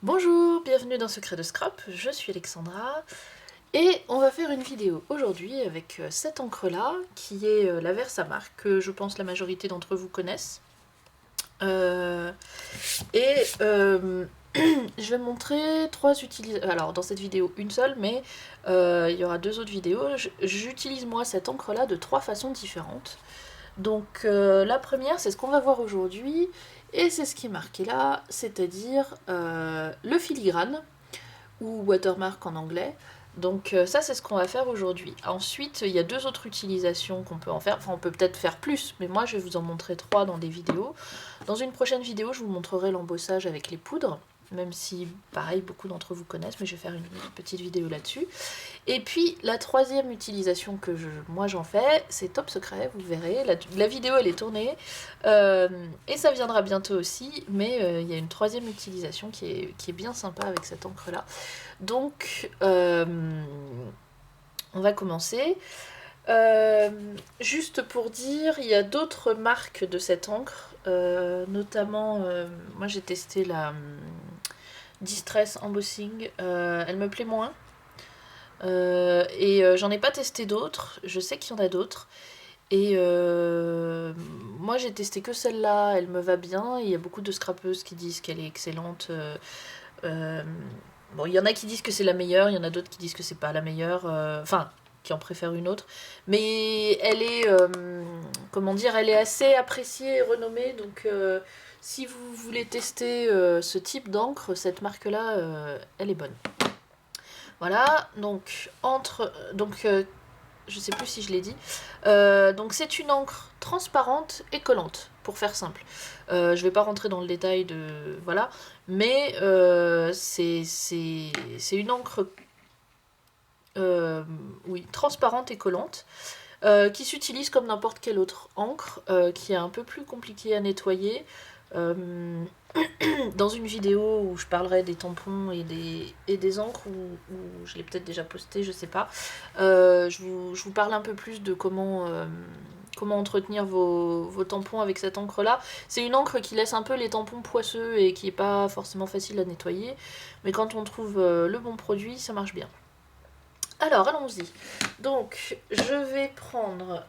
Bonjour, bienvenue dans Secret de Scrap, je suis Alexandra et on va faire une vidéo aujourd'hui avec cette encre là qui est la Versamark que je pense la majorité d'entre vous connaissent. Euh, et je vais montrer trois utilisations. Alors dans cette vidéo une seule, mais il y aura deux autres vidéos. J'utilise moi cette encre là de trois façons différentes. Donc la première c'est ce qu'on va voir aujourd'hui et c'est ce qui est marqué là, c'est-à-dire le filigrane ou watermark en anglais. Donc ça c'est ce qu'on va faire aujourd'hui. Ensuite il y a deux autres utilisations qu'on peut en faire, enfin on peut peut-être faire plus, mais moi je vais vous en montrer trois dans des vidéos. Dans une prochaine vidéo je vous montrerai l'embossage avec les poudres, même si pareil beaucoup d'entre vous connaissent, mais je vais faire une petite vidéo là-dessus. Et puis la troisième utilisation que moi j'en fais, c'est top secret, vous verrez, la vidéo elle est tournée, et ça viendra bientôt aussi, mais il y a une troisième utilisation qui est bien sympa avec cette encre là. Donc on va commencer. Juste pour dire, il y a d'autres marques de cette encre, notamment, moi j'ai testé la Distress Embossing, elle me plaît moins. J'en ai pas testé d'autres, je sais qu'il y en a d'autres. Et moi j'ai testé que celle-là, elle me va bien. Il y a beaucoup de scrapeuses qui disent qu'elle est excellente. Euh, bon, il y en a qui disent que c'est la meilleure, il y en a d'autres qui disent que c'est pas la meilleure. Enfin, qui en préfèrent une autre. Mais elle est, comment dire, elle est assez appréciée et renommée. Donc si vous voulez tester ce type d'encre, cette marque-là, elle est bonne. Voilà, donc je sais plus si je l'ai dit. Donc c'est une encre transparente et collante, pour faire simple. Je vais pas rentrer dans le détail de voilà, mais c'est une encre oui transparente et collante. Qui s'utilise comme n'importe quelle autre encre, qui est un peu plus compliquée à nettoyer. Euh, Dans une vidéo où je parlerai des tampons et des encres, où je l'ai peut-être déjà posté, je sais pas, je vous parle un peu plus de comment entretenir vos tampons avec cette encre là. C'est une encre qui laisse un peu les tampons poisseux et qui est pas forcément facile à nettoyer, mais quand on trouve le bon produit, ça marche bien. Alors allons-y. Donc je vais prendre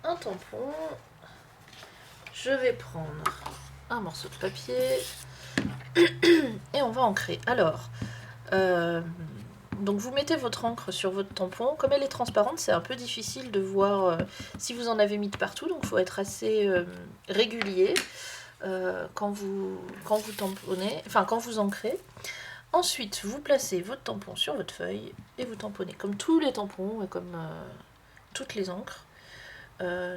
un tampon, je vais prendre un morceau de papier et on va ancrer. Alors, donc vous mettez votre encre sur votre tampon. Comme elle est transparente, c'est un peu difficile de voir si vous en avez mis de partout, donc il faut être assez régulier quand vous tamponnez, enfin quand vous ancrez. Ensuite, vous placez votre tampon sur votre feuille et vous tamponnez comme tous les tampons et comme toutes les encres,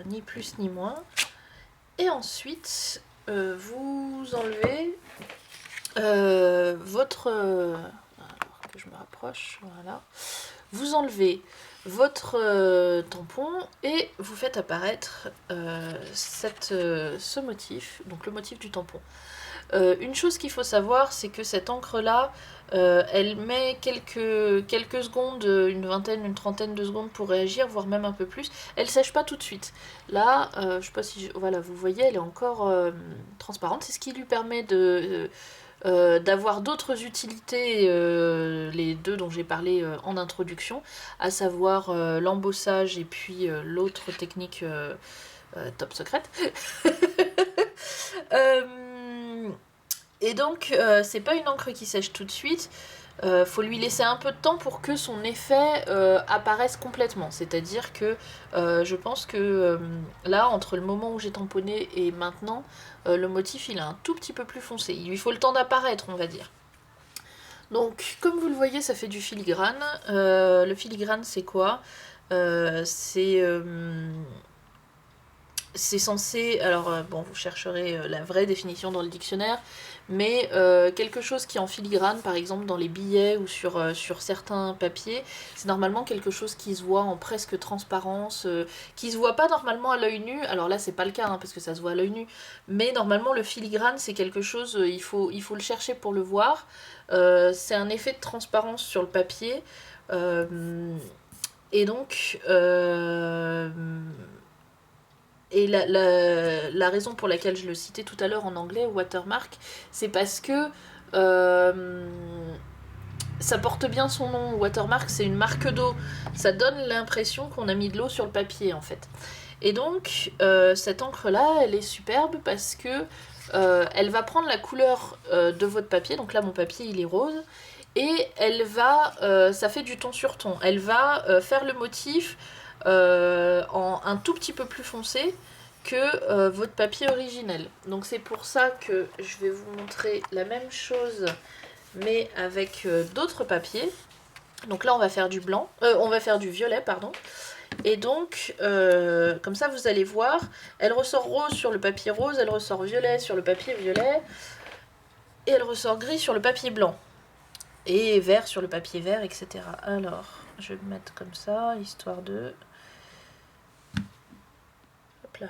ni plus ni moins. Et ensuite, vous enlevez votre... alors que je me rapproche, voilà. Vous enlevez votre tampon et vous faites apparaître ce motif, donc le motif du tampon. Une chose qu'il faut savoir, c'est que cette encre-là, elle met quelques secondes, une vingtaine, une trentaine de secondes pour réagir, voire même un peu plus. Elle sèche pas tout de suite. Là, je sais pas si... voilà, vous voyez, elle est encore transparente. C'est ce qui lui permet d'avoir d'autres utilités, les deux dont j'ai parlé en introduction, à savoir l'embossage et puis l'autre technique top secrète. Et donc, c'est pas une encre qui sèche tout de suite. Faut lui laisser un peu de temps pour que son effet apparaisse complètement. C'est-à-dire que je pense que là, entre le moment où j'ai tamponné et maintenant, le motif il est un tout petit peu plus foncé. Il lui faut le temps d'apparaître, on va dire. Donc, comme vous le voyez, ça fait du filigrane. Le filigrane, c'est quoi c'est censé, alors bon, vous chercherez la vraie définition dans le dictionnaire, mais quelque chose qui est en filigrane, par exemple dans les billets ou sur certains papiers, c'est normalement quelque chose qui se voit en presque transparence, qui se voit pas normalement à l'œil nu. Alors là, c'est pas le cas hein, parce que ça se voit à l'œil nu, mais normalement le filigrane c'est quelque chose, il faut le chercher pour le voir. C'est un effet de transparence sur le papier. Et donc, et la raison pour laquelle je le citais tout à l'heure en anglais, watermark, c'est parce que Ça porte bien son nom, Watermark, c'est une marque d'eau. Ça donne l'impression qu'on a mis de l'eau sur le papier en fait. Et donc, cette encre-là, elle est superbe parce que elle va prendre la couleur de votre papier. Donc là, mon papier, il est rose. Et elle va, ça fait du ton sur ton. Elle va faire le motif un tout petit peu plus foncé que votre papier originel. Donc c'est pour ça que je vais vous montrer la même chose mais avec d'autres papiers. Donc là on va faire du blanc, on va faire du violet pardon. Et donc comme ça vous allez voir, elle ressort rose sur le papier rose, elle ressort violet sur le papier violet, et elle ressort gris sur le papier blanc, et vert sur le papier vert, etc. Alors je vais me mettre comme ça, histoire de... Hop là.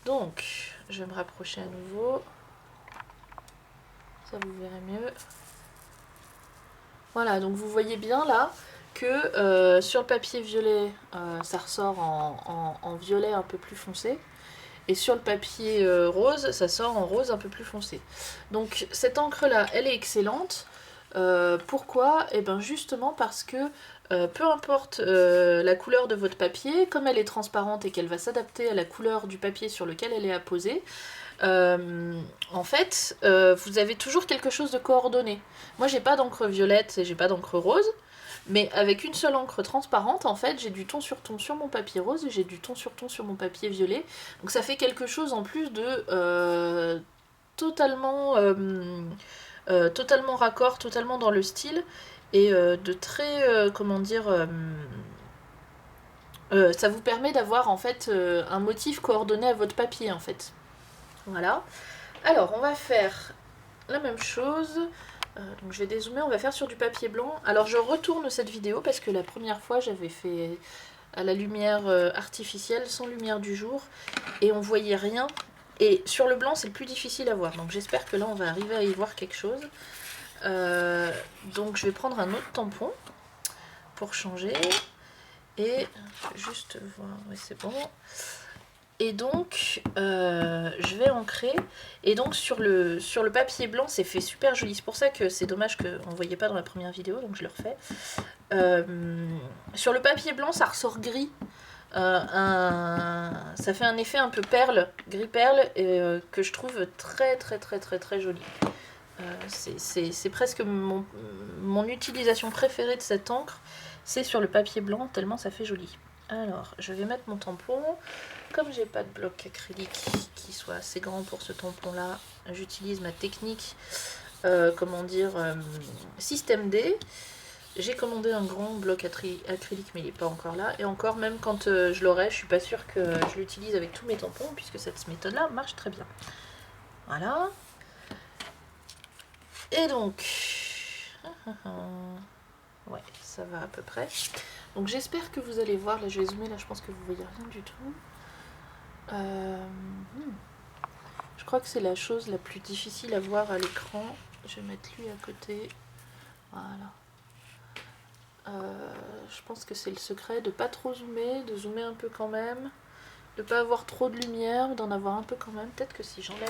Donc, je vais me rapprocher à nouveau. Ça vous verrez mieux. Voilà, donc vous voyez bien là que sur le papier violet, ça ressort en violet un peu plus foncé. Et sur le papier rose, ça sort en rose un peu plus foncé. Donc cette encre-là, elle est excellente. Pourquoi? Eh bien justement parce que peu importe la couleur de votre papier, comme elle est transparente et qu'elle va s'adapter à la couleur du papier sur lequel elle est apposée, en fait, vous avez toujours quelque chose de coordonné. Moi, j'ai pas d'encre violette et j'ai pas d'encre rose, mais avec une seule encre transparente, en fait, j'ai du ton sur mon papier rose et j'ai du ton sur mon papier violet. Donc ça fait quelque chose en plus de totalement, totalement raccord, totalement dans le style, et de très, comment dire... ça vous permet d'avoir en fait un motif coordonné à votre papier en fait. Voilà. Alors on va faire la même chose. Donc je vais dézoomer, on va faire sur du papier blanc. Alors je retourne cette vidéo parce que la première fois j'avais fait à la lumière artificielle, sans lumière du jour, et on voyait rien. Et sur le blanc c'est le plus difficile à voir. Donc j'espère que là on va arriver à y voir quelque chose. Donc je vais prendre un autre tampon pour changer. Et juste voir, oui c'est bon. Et donc je vais ancrer. Et donc sur le papier blanc c'est fait super joli. C'est pour ça que c'est dommage qu'on ne voyait pas dans la première vidéo, donc je le refais. Sur le papier blanc ça ressort gris. Ça fait un effet un peu perle, gris perle, que je trouve très très très très très joli. C'est presque mon utilisation préférée de cette encre, c'est sur le papier blanc, tellement ça fait joli. Alors, je vais mettre mon tampon. Comme j'ai pas de bloc acrylique qui soit assez grand pour ce tampon là, j'utilise ma technique, comment dire, système D. J'ai commandé un grand bloc acrylique mais il n'est pas encore là. Et encore, même quand je l'aurai, je suis pas sûre que je l'utilise avec tous mes tampons, puisque cette méthode là marche très bien. Voilà. Et donc, ouais, ça va à peu près. Donc j'espère que vous allez voir, là je vais zoomer, là je pense que vous voyez rien du tout. Je crois que c'est la chose la plus difficile à voir à l'écran. Je vais mettre lui à côté. Voilà. Je pense que c'est le secret de pas trop zoomer, de zoomer un peu quand même, de pas avoir trop de lumière, d'en avoir un peu quand même. Peut-être que si j'enlève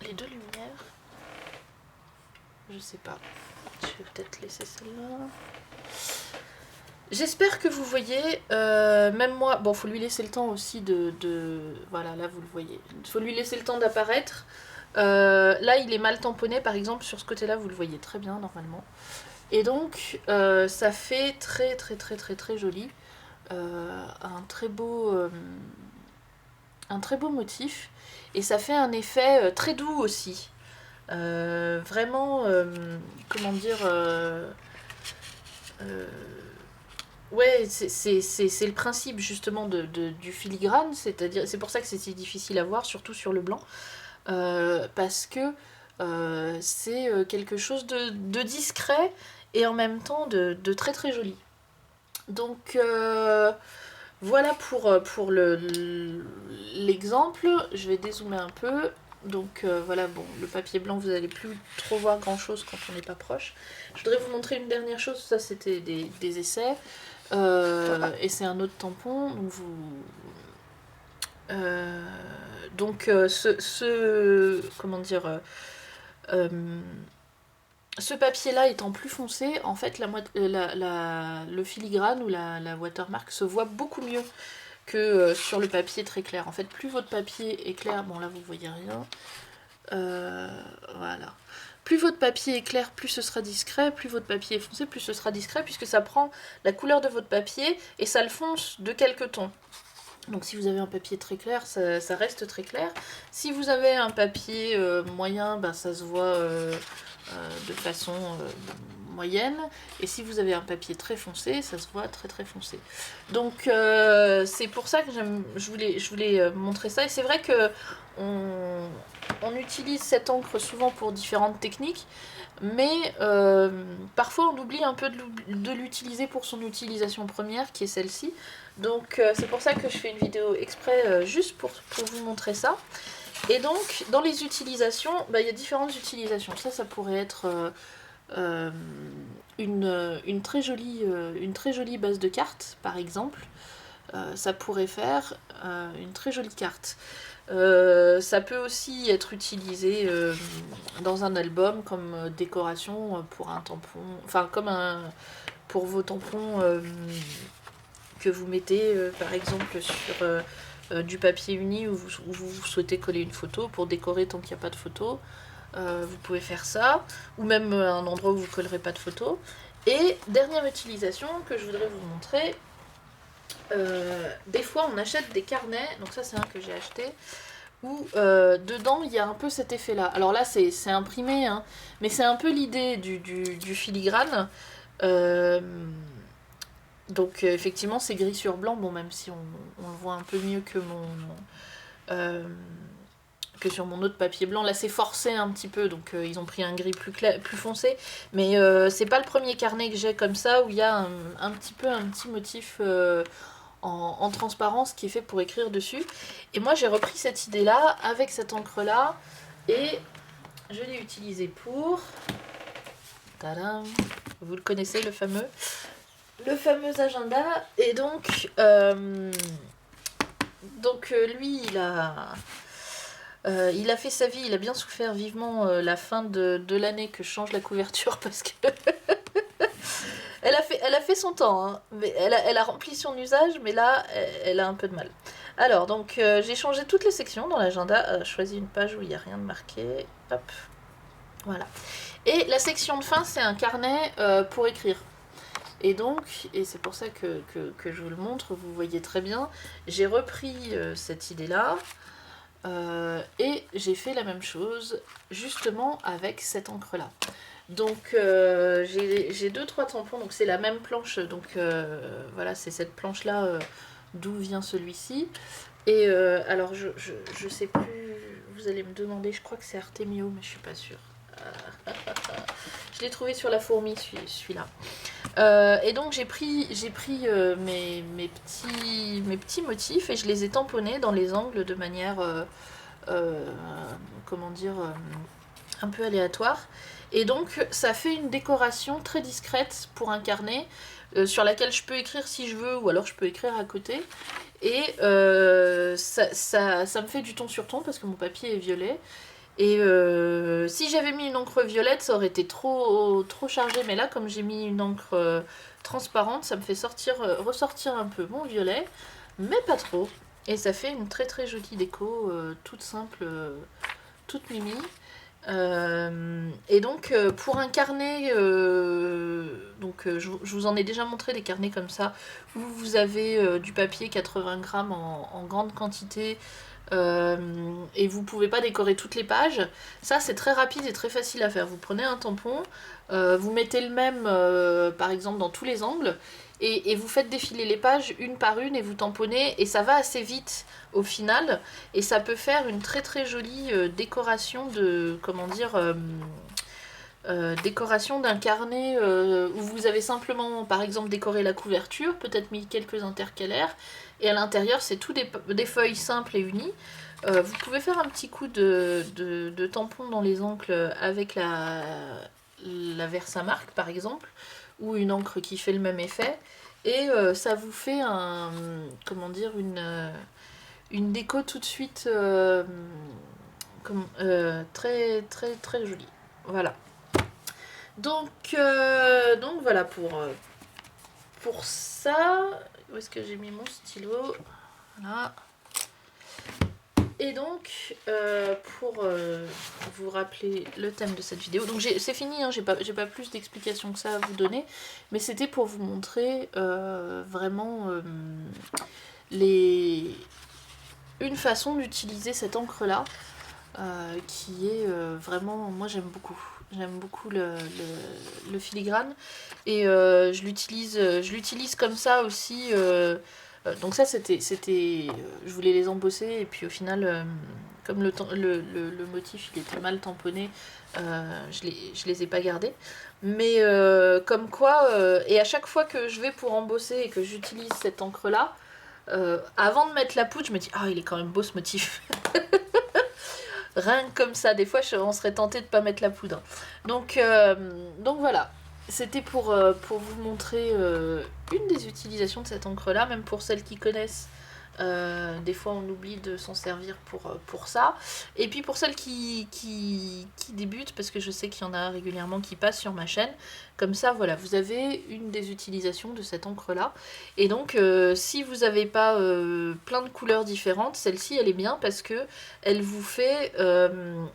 les deux lumières, je sais pas. Je vais peut-être laisser celle-là. J'espère que vous voyez, même moi, bon faut lui laisser le temps aussi voilà là vous le voyez, il faut lui laisser le temps d'apparaître. Là il est mal tamponné par exemple, sur ce côté là vous le voyez très bien normalement. Et donc ça fait très très très très très joli, un très beau motif, et ça fait un effet très doux aussi. Vraiment, comment dire... ouais, c'est le principe justement du filigrane, c'est-à-dire, c'est pour ça que c'est si difficile à voir, surtout sur le blanc, parce que c'est quelque chose de discret et en même temps de très très joli. Donc voilà pour l'exemple. Je vais dézoomer un peu. Donc voilà, bon, le papier blanc, vous n'allez plus trop voir grand chose quand on n'est pas proche. Je voudrais vous montrer une dernière chose, ça c'était des essais. Et c'est un autre tampon, donc Donc comment dire, ce papier-là étant plus foncé, en fait, le filigrane ou la watermark se voit beaucoup mieux que sur le papier très clair. En fait, plus votre papier est clair, bon là vous voyez rien, voilà. Plus votre papier est clair, plus ce sera discret, plus votre papier est foncé, plus ce sera discret, puisque ça prend la couleur de votre papier et ça le fonce de quelques tons. Donc si vous avez un papier très clair, ça reste très clair. Si vous avez un papier moyen, ben, ça se voit de façon moyenne. Et si vous avez un papier très foncé, ça se voit très très foncé. Donc c'est pour ça que je voulais montrer ça. Et c'est vrai que on utilise cette encre souvent pour différentes techniques. Mais parfois on oublie un peu de l'utiliser pour son utilisation première, qui est celle-ci. Donc c'est pour ça que je fais une vidéo exprès juste pour vous montrer ça. Et donc dans les utilisations, bah, il y a différentes utilisations. Ça pourrait être une très jolie base de cartes, par exemple. Ça pourrait faire une très jolie carte. Ça peut aussi être utilisé dans un album comme décoration pour un tampon, enfin comme pour vos tampons que vous mettez par exemple sur du papier uni où vous souhaitez coller une photo pour décorer tant qu'il n'y a pas de photo. Vous pouvez faire ça, ou même un endroit où vous ne collerez pas de photo. Et dernière utilisation que je voudrais vous montrer, des fois on achète des carnets, donc ça c'est un que j'ai acheté, où dedans il y a un peu cet effet là. Alors là c'est imprimé, hein, mais c'est un peu l'idée du filigrane. Donc effectivement c'est gris sur blanc, bon même si on le voit un peu mieux que sur mon autre papier blanc. Là c'est forcé un petit peu, donc ils ont pris un gris plus foncé, mais c'est pas le premier carnet que j'ai comme ça où il y a un petit motif en transparence qui est fait pour écrire dessus. Et moi j'ai repris cette idée là avec cette encre là et je l'ai utilisée pour... Tadam, vous le connaissez, le fameux agenda. Et donc lui il a fait sa vie, il a bien souffert vivement la fin de l'année que je change la couverture parce que elle a fait son temps, hein, mais elle a rempli son usage, mais là elle a un peu de mal. Alors donc j'ai changé toutes les sections dans l'agenda, choisi une page où il n'y a rien de marqué, hop, voilà. Et la section de fin c'est un carnet pour écrire. Et donc, et c'est pour ça que je vous le montre, vous voyez très bien, j'ai repris cette idée-là, et j'ai fait la même chose, justement, avec cette encre-là. Donc, j'ai 2-3 tampons, donc c'est la même planche, donc voilà, c'est cette planche-là d'où vient celui-ci. Et alors, je sais plus, vous allez me demander, je crois que c'est Artemio, mais je suis pas sûre. Je l'ai trouvé sur la fourmi, celui-là. Et donc j'ai pris mes petits motifs et je les ai tamponnés dans les angles de manière, comment dire, un peu aléatoire. Et donc ça fait une décoration très discrète pour un carnet sur laquelle je peux écrire si je veux ou alors je peux écrire à côté. Et ça me fait du ton sur ton parce que mon papier est violet. Et si j'avais mis une encre violette, ça aurait été trop chargé. Mais là, comme j'ai mis une encre transparente, ça me fait ressortir un peu mon violet, mais pas trop. Et ça fait une très très jolie déco, toute simple, toute mimi. Et donc pour un carnet, je vous en ai déjà montré des carnets comme ça, où vous avez du papier 80 grammes en grande quantité, et vous pouvez pas décorer toutes les pages. Ça c'est très rapide et très facile à faire. Vous prenez un tampon, vous mettez le même par exemple dans tous les angles, et vous faites défiler les pages une par une et vous tamponnez, et ça va assez vite au final, et ça peut faire une très très jolie décoration de, comment dire, décoration d'un carnet où vous avez simplement par exemple décoré la couverture, peut-être mis quelques intercalaires, et à l'intérieur c'est tout des feuilles simples et unies. Vous pouvez faire un petit coup de tampon dans les angles avec la Versamark par exemple, ou une encre qui fait le même effet, et ça vous fait comment dire, une déco tout de suite très très très jolie. Voilà. Donc voilà pour ça. Où est-ce que j'ai mis mon stylo? Voilà. Et donc, pour vous rappeler le thème de cette vidéo, donc c'est fini, hein, j'ai pas plus d'explications que ça à vous donner, mais c'était pour vous montrer vraiment une façon d'utiliser cette encre-là, qui est vraiment, moi j'aime beaucoup le filigrane, et je l'utilise comme ça aussi. Donc ça je voulais les embosser, et puis au final, comme le motif il était mal tamponné, je les ai pas gardés. Mais comme quoi, et à chaque fois que je vais pour embosser et que j'utilise cette encre là, avant de mettre la poudre, je me dis ah il est quand même beau ce motif. Rien que comme ça, des fois on serait tenté de pas mettre la poudre. Donc voilà, c'était pour vous montrer une des utilisations de cette encre là, même pour celles qui connaissent. Des fois on oublie de s'en servir pour ça. Et puis pour celles qui débutent, parce que je sais qu'il y en a régulièrement qui passent sur ma chaîne, comme ça voilà, vous avez une des utilisations de cette encre là. Et donc si vous n'avez pas plein de couleurs différentes, celle-ci elle est bien parce que elle vous fait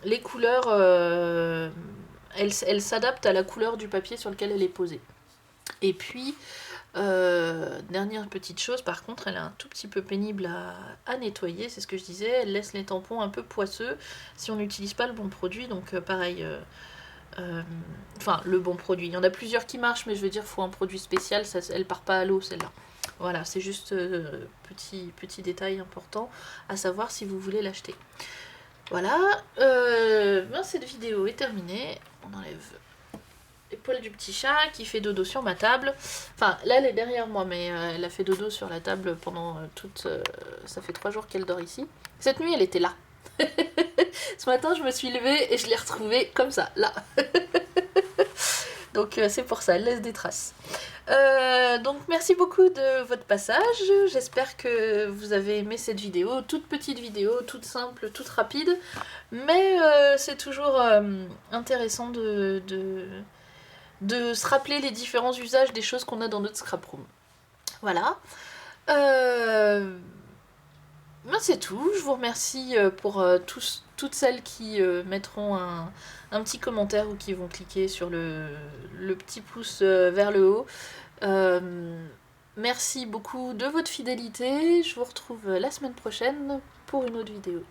les couleurs, elle s'adapte à la couleur du papier sur lequel elle est posée. Et puis dernière petite chose, par contre, elle est un tout petit peu pénible à nettoyer, c'est ce que je disais, elle laisse les tampons un peu poisseux si on n'utilise pas le bon produit, donc pareil, enfin le bon produit, il y en a plusieurs qui marchent, mais je veux dire, il faut un produit spécial, ça, elle part pas à l'eau celle-là. Voilà, c'est juste petit détail important à savoir si vous voulez l'acheter. Voilà, cette vidéo est terminée, on enlève les poils du petit chat qui fait dodo sur ma table. Enfin, là elle est derrière moi, mais elle a fait dodo sur la table pendant toute... ça fait 3 jours qu'elle dort ici. Cette nuit elle était là. Ce matin je me suis levée et je l'ai retrouvée comme ça, là. Donc c'est pour ça, elle laisse des traces. Donc merci beaucoup de votre passage, j'espère que vous avez aimé cette vidéo, toute petite vidéo, toute simple, toute rapide, mais c'est toujours intéressant de se rappeler les différents usages des choses qu'on a dans notre scraproom. Voilà. Ben c'est tout, je vous remercie pour toutes celles qui mettront un petit commentaire ou qui vont cliquer sur le petit pouce vers le haut. Merci beaucoup de votre fidélité, je vous retrouve la semaine prochaine pour une autre vidéo.